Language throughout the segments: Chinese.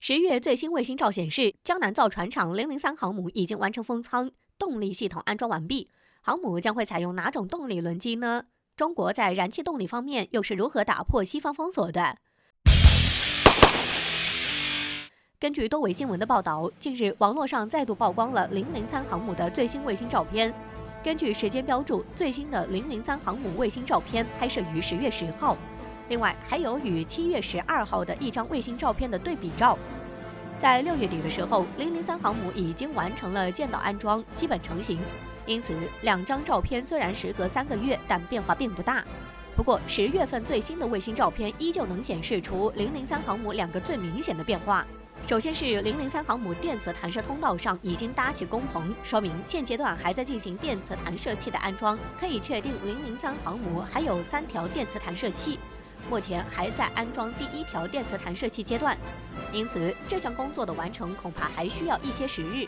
10月最新卫星照显示，江南造船厂003航母已经完成封舱，动力系统安装完毕。航母将会采用哪种动力轮机呢？中国在燃气动力方面又是如何打破西方封锁的？根据多维新闻的报道，近日网络上再度曝光了003航母的最新卫星照片。根据时间标注，最新的003航母卫星照片拍摄于10月10号。另外，还有与7月12号的一张卫星照片的对比照。在6月底的时候，003航母已经完成了建岛安装，基本成型。因此，两张照片虽然时隔3个月，但变化并不大。不过10月份最新的卫星照片依旧能显示出003航母2个最明显的变化。首先是003航母电磁弹射通道上已经搭起工棚，说明现阶段还在进行电磁弹射器的安装，可以确定003航母还有3条电磁弹射器。目前还在安装第1条电磁弹射器阶段，因此这项工作的完成恐怕还需要一些时日。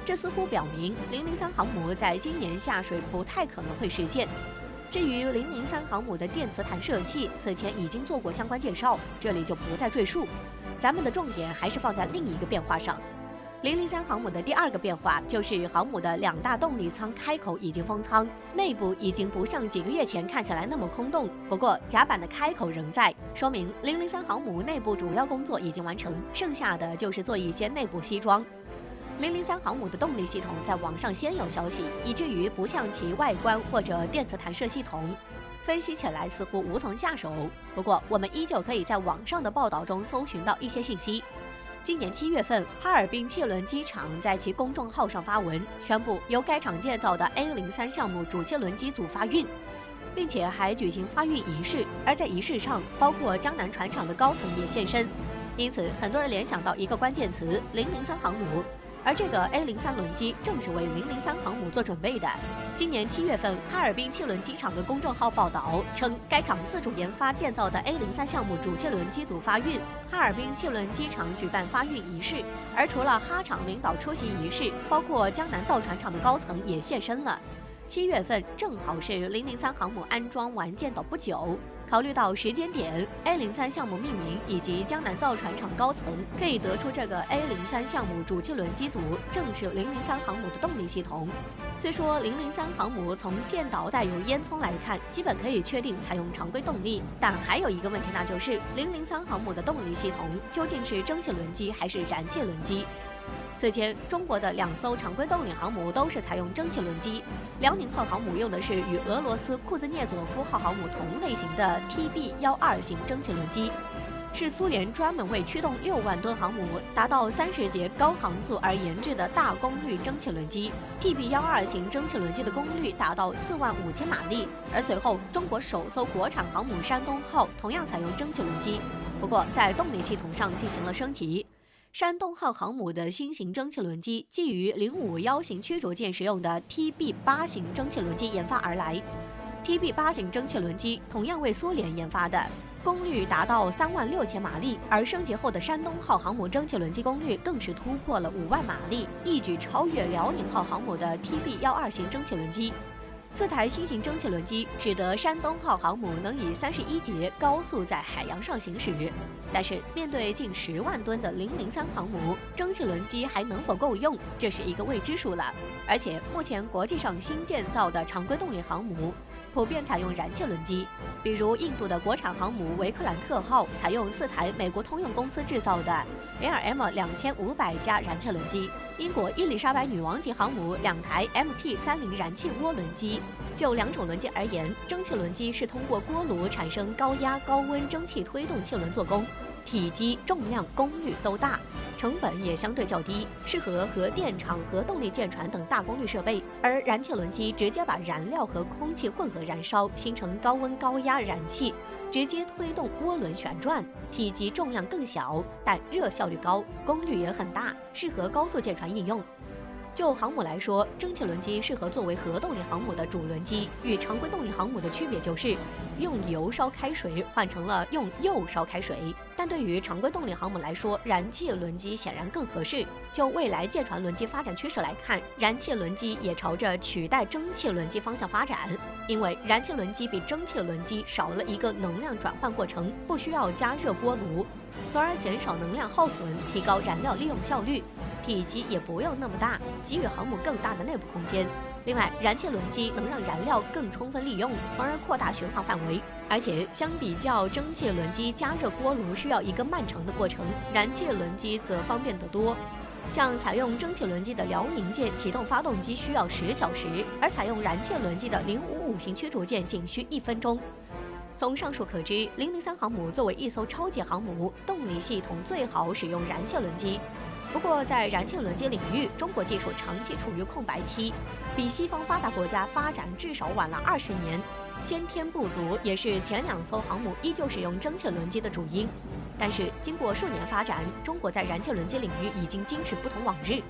这似乎表明003航母在今年下水不太可能会实现。至于003航母的电磁弹射器，此前已经做过相关介绍，这里就不再赘述。咱们的重点还是放在另一个变化上。003航母的第2个变化就是航母的2大动力舱开口已经封舱，内部已经不像几个月前看起来那么空洞。不过甲板的开口仍在，说明003航母内部主要工作已经完成，剩下的就是做一些内部西装。003航母的动力系统在网上先有消息，以至于不像其外观或者电磁弹射系统，分析起来似乎无从下手。不过我们依旧可以在网上的报道中搜寻到一些信息。今年7月份，哈尔滨汽轮机厂在其公众号上发文，宣布由该厂建造的 A03 项目主汽轮机组发运，并且还举行发运仪式。而在仪式上，包括江南船厂的高层也现身。因此，很多人联想到一个关键词：003航母。而这个 A03 轮机正是为003航母做准备的。今年7月份，哈尔滨汽轮机厂的公众号报道称，该厂自主研发建造的 A03 项目主汽轮机组发运，哈尔滨汽轮机厂举办发运仪式。而除了哈厂领导出席仪式，包括江南造船厂的高层也现身了。7月份正好是003航母安装完建岛不久。考虑到时间点、A03 项目命名以及江南造船厂高层，可以得出这个 A03 项目主汽轮机组正是003航母的动力系统。虽说003航母从建岛带有烟囱来看，基本可以确定采用常规动力，但还有一个问题，那就是003航母的动力系统究竟是蒸汽轮机还是燃气轮机？此前，中国的2艘常规动力航母都是采用蒸汽轮机。辽宁号航母用的是与俄罗斯库兹涅佐夫号航母同类型的 TB12型蒸汽轮机，是苏联专门为驱动6万吨航母达到30节高航速而研制的大功率蒸汽轮机。TB12型蒸汽轮机的功率达到45000马力。而随后，中国首艘国产航母山东号同样采用蒸汽轮机，不过在动力系统上进行了升级。山东号航母的新型蒸汽轮机基于051型驱逐舰使用的 TB8 型蒸汽轮机研发而来。TB8 型蒸汽轮机同样为苏联研发的，功率达到36000马力，而升级后的山东号航母蒸汽轮机功率更是突破了5万马力，一举超越辽宁号航母的 TB12型蒸汽轮机。4台新型蒸汽轮机使得山东号航母能以31节高速在海洋上行驶。但是，面对近10万吨的003航母，蒸汽轮机还能否够用，这是一个未知数了。而且，目前国际上新建造的常规动力航母普遍采用燃气轮机，比如印度的国产航母维克兰特号采用4台美国通用公司制造的 ARM2500加燃气轮机，英国伊丽莎白女王级航母2台 MT30 燃气涡轮机。就2种轮机而言，蒸汽轮机是通过锅炉产生高压高温蒸汽推动汽轮做功，体积、重量、功率都大，成本也相对较低，适合核电厂、核动力舰船等大功率设备。而燃气轮机直接把燃料和空气混合燃烧，形成高温高压燃气，直接推动涡轮旋转，体积重量更小，但热效率高，功率也很大，适合高速舰船应用。就航母来说，蒸汽轮机适合作为核动力航母的主轮机，与常规动力航母的区别就是用油烧开水换成了用铀烧开水。但对于常规动力航母来说，燃气轮机显然更合适。就未来舰船轮机发展趋势来看，燃气轮机也朝着取代蒸汽轮机方向发展，因为燃气轮机比蒸汽轮机少了一个能量转换过程，不需要加热锅炉。从而减少能量耗损，提高燃料利用效率，体积也不用那么大，给予航母更大的内部空间。另外，燃气轮机能让燃料更充分利用，从而扩大巡航范围。而且，相比较蒸汽轮机加热锅炉需要一个漫长的过程，燃气轮机则方便得多。像采用蒸汽轮机的辽宁舰启动发动机需要10小时，而采用燃气轮机的055型驱逐舰仅需1分钟。从上述可知，003航母作为一艘超级航母，动力系统最好使用燃气轮机。不过，在燃气轮机领域，中国技术长期处于空白期，比西方发达国家发展至少晚了20年。先天不足也是前2艘航母依旧使用蒸汽轮机的主因。但是，经过数年发展，中国在燃气轮机领域已经今时不同往日。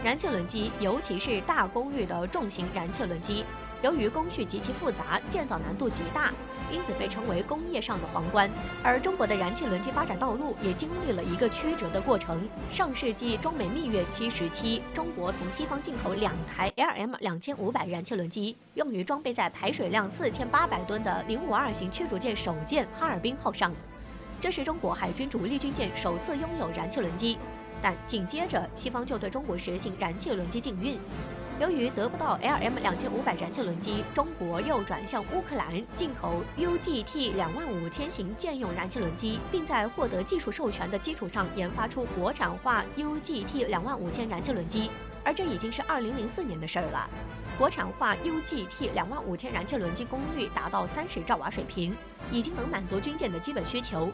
燃气轮机，尤其是大功率的重型燃气轮机，由于工序极其复杂，建造难度极大，因此被称为工业上的皇冠。而中国的燃气轮机发展道路也经历了一个曲折的过程。上世纪中美蜜月期时期，中国从西方进口2台 LM2500燃气轮机，用于装备在排水量4800吨的052型驱逐舰首舰哈尔滨号上。这是中国海军主力军舰首次拥有燃气轮机，但紧接着西方就对中国实行燃气轮机禁运。由于得不到 LM2500燃气轮机，中国又转向乌克兰进口 UGT 25000型舰用燃气轮机，并在获得技术授权的基础上研发出国产化 UGT 25000燃气轮机，而这已经是2004年的事儿了。国产化 UGT 25000燃气轮机功率达到30兆瓦水平，已经能满足军舰的基本需求。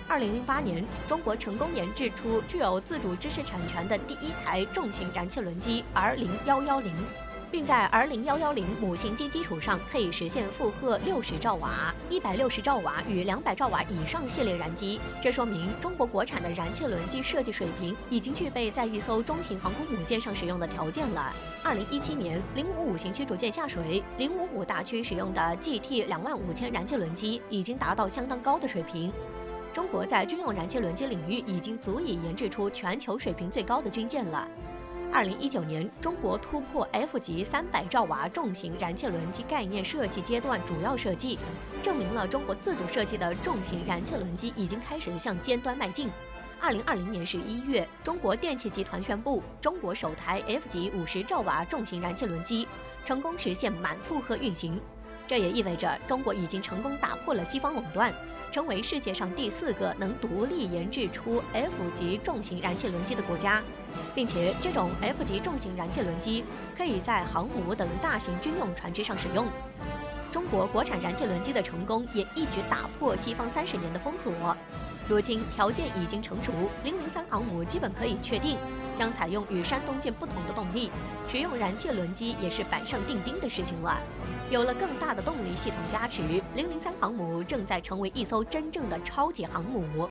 2008年，中国成功研制出具有自主知识产权的第1台重型燃气轮机 R0110，并在 R0110母型机基础上可以实现负荷60兆瓦、160兆瓦与200兆瓦以上系列燃机。这说明中国国产的燃气轮机设计水平已经具备在一艘中型航空母舰上使用的条件了。2017年，055型驱逐舰下水，055大区使用的 GT 25000燃气轮机已经达到相当高的水平。中国在军用燃气轮机领域已经足以研制出全球水平最高的军舰了。2019年，中国突破 F 级300兆瓦重型燃气轮机概念设计阶段主要设计，证明了中国自主设计的重型燃气轮机已经开始向尖端迈进。2020年11月，中国电气集团宣布，中国首台 F 级50兆瓦重型燃气轮机成功实现满负荷运行。这也意味着中国已经成功打破了西方垄断，成为世界上第4个能独立研制出 F 级重型燃气轮机的国家，并且这种 F 级重型燃气轮机可以在航母等大型军用船只上使用。中国国产燃气轮机的成功也一举打破西方30年的封锁。如今条件已经成熟，003航母基本可以确定将采用与山东舰不同的动力，使用燃气轮机也是板上钉钉的事情了。有了更大的动力系统加持，003航母正在成为一艘真正的超级航母。